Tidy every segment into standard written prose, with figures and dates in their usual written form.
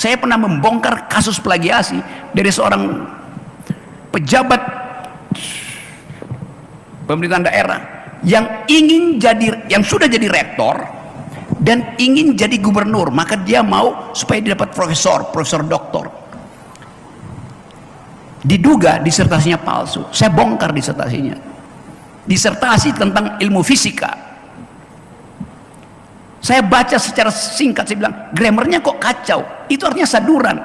Saya pernah membongkar kasus plagiasi dari seorang pejabat pemerintahan daerah yang sudah jadi rektor dan ingin jadi gubernur, maka dia mau supaya dia dapat profesor doktor. Diduga disertasinya palsu. Saya bongkar disertasinya. Disertasi tentang ilmu fisika. Saya baca secara singkat, saya bilang grammarnya kok kacau, itu artinya saduran.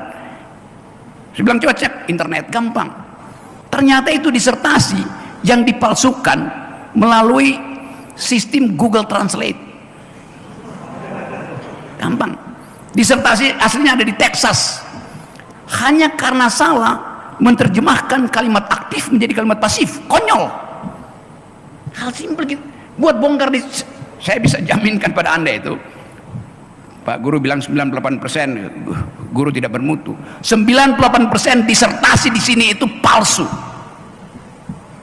Saya bilang coba cek internet, gampang. Ternyata itu disertasi yang dipalsukan melalui sistem Google Translate. Gampang. Disertasi aslinya ada di Texas. Hanya karena salah menerjemahkan kalimat aktif menjadi kalimat pasif, konyol. Hal simpel gitu. Buat bongkar saya bisa jaminkan pada Anda itu, Pak Guru bilang 98% guru tidak bermutu. 98% disertasi di sini itu palsu.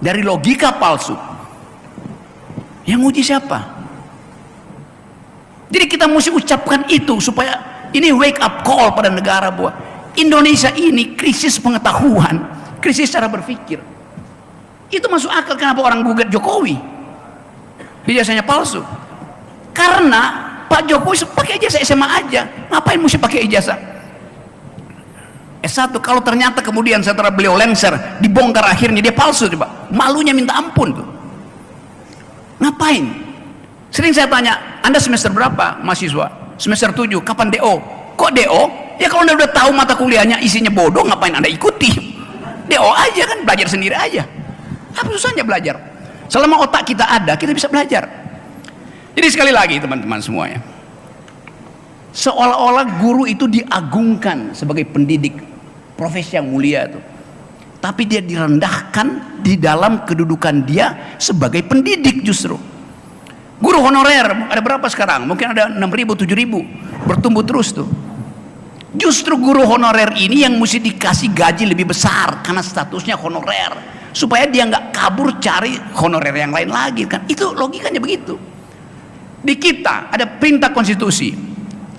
Dari logika palsu. Yang uji siapa? Jadi kita mesti ucapkan itu supaya ini wake up call pada negara bahwa Indonesia ini krisis pengetahuan, krisis cara berpikir. Itu masuk akal kenapa orang gugat Jokowi. Ijazahnya palsu. Karena Pak Jokowi pakai ijazah SMA aja, ngapain mesti pakai ijazah S1? Kalau ternyata kemudian setelah beliau lengser dibongkar akhirnya dia palsu, coba malunya minta ampun tuh. Ngapain? Sering saya tanya, Anda semester berapa mahasiswa? Semester 7. Kapan DO? Kok DO? Ya kalau Anda udah tahu mata kuliahnya isinya bodoh, ngapain Anda ikuti? DO aja kan, belajar sendiri aja. Apa susahnya belajar? Selama otak kita ada, kita bisa belajar. Jadi sekali lagi teman-teman semuanya, seolah-olah guru itu diagungkan sebagai pendidik, profesi yang mulia itu, tapi dia direndahkan di dalam kedudukan dia sebagai pendidik. Justru guru honorer ada berapa sekarang? Mungkin ada 6.000, 7.000, bertumbuh terus tuh. Justru guru honorer ini yang mesti dikasih gaji lebih besar karena statusnya honorer, supaya dia nggak kabur cari honorer yang lain lagi kan. Itu logikanya begitu. Di kita ada perintah konstitusi,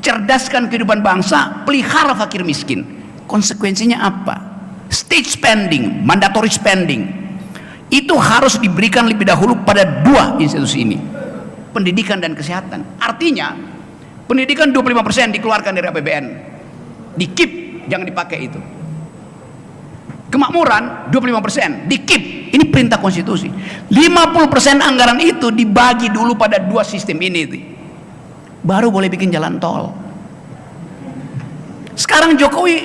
cerdaskan kehidupan bangsa, pelihara fakir miskin. Konsekuensinya apa? State spending, mandatory spending, itu harus diberikan lebih dahulu pada dua institusi ini, pendidikan dan kesehatan. Artinya pendidikan 25% dikeluarkan dari APBN, di keep, jangan dipakai itu. Kemakmuran 25% di keep, ini perintah konstitusi. 50% anggaran itu dibagi dulu pada dua sistem ini, baru boleh bikin jalan tol. Sekarang Jokowi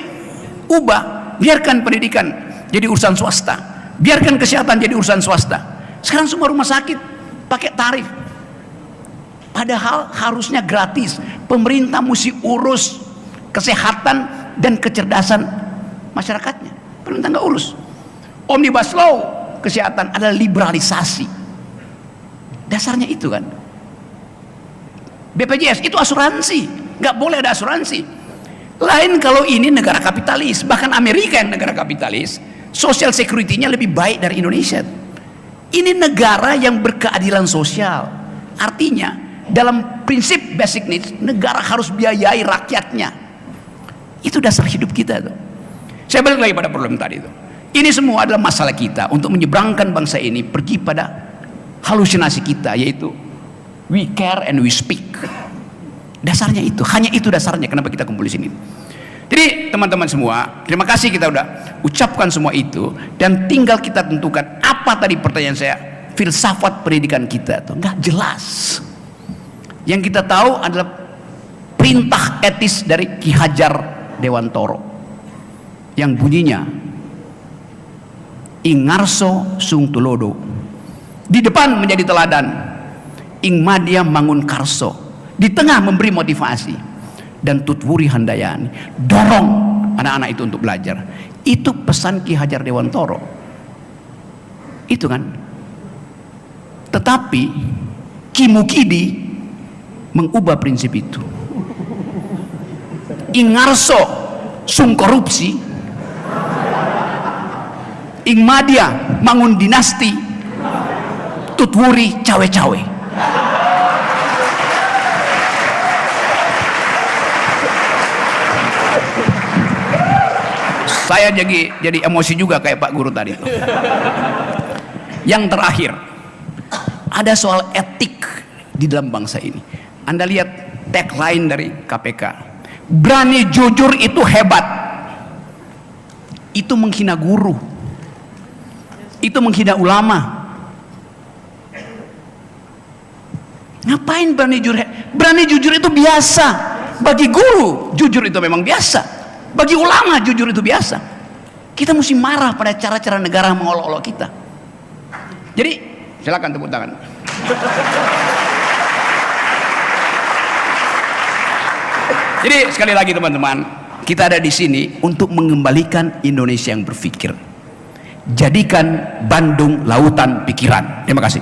ubah, biarkan pendidikan jadi urusan swasta, biarkan kesehatan jadi urusan swasta. Sekarang semua rumah sakit pakai tarif, padahal harusnya gratis. Pemerintah mesti urus kesehatan dan kecerdasan masyarakatnya, pemerintah nggak urus. Omnibus Law kesehatan adalah liberalisasi, dasarnya itu kan. BPJS itu asuransi, nggak boleh ada asuransi. Lain kalau ini negara kapitalis, bahkan Amerika yang negara kapitalis, social security-nya lebih baik dari Indonesia. Ini negara yang berkeadilan sosial, artinya dalam prinsip basic needs, negara harus biayai rakyatnya. Itu dasar hidup kita tuh. Saya balik lagi pada problem tadi itu. Ini semua adalah masalah kita untuk menyeberangkan bangsa ini pergi pada halusinasi kita, yaitu we care and we speak. Dasarnya itu, hanya itu dasarnya kenapa kita kumpul di sini. Jadi teman-teman semua, terima kasih kita udah ucapkan semua itu, dan tinggal kita tentukan apa tadi pertanyaan saya, filsafat pendidikan kita tuh nggak jelas. Yang kita tahu adalah perintah etis dari Ki Hajar Dewantoro yang bunyinya ing ngarso sung tulodo, di depan menjadi teladan, ing madya mangun karso, di tengah memberi motivasi, dan tutwuri handayani, dorong anak-anak itu untuk belajar. Itu pesan Ki Hajar Dewantoro itu kan. Tetapi Ki Mukidi mengubah prinsip itu. Ing ngarso sung korupsi, ing madya mangun dinasti, tutwuri cawe-cawe. Saya jadi emosi juga kayak Pak Guru tadi. Yang terakhir, ada soal etik di dalam bangsa ini. Anda lihat tagline dari KPK, berani jujur itu hebat. Itu menghina guru, itu menghina ulama. Ngapain berani jujur? Berani jujur itu biasa. Bagi guru jujur itu memang biasa, bagi ulama jujur itu biasa. Kita mesti marah pada cara-cara negara mengolok-olok kita. Jadi silakan tepuk tangan. Jadi sekali lagi teman-teman, kita ada di sini untuk mengembalikan Indonesia yang berpikir. Jadikan Bandung lautan pikiran. Terima kasih.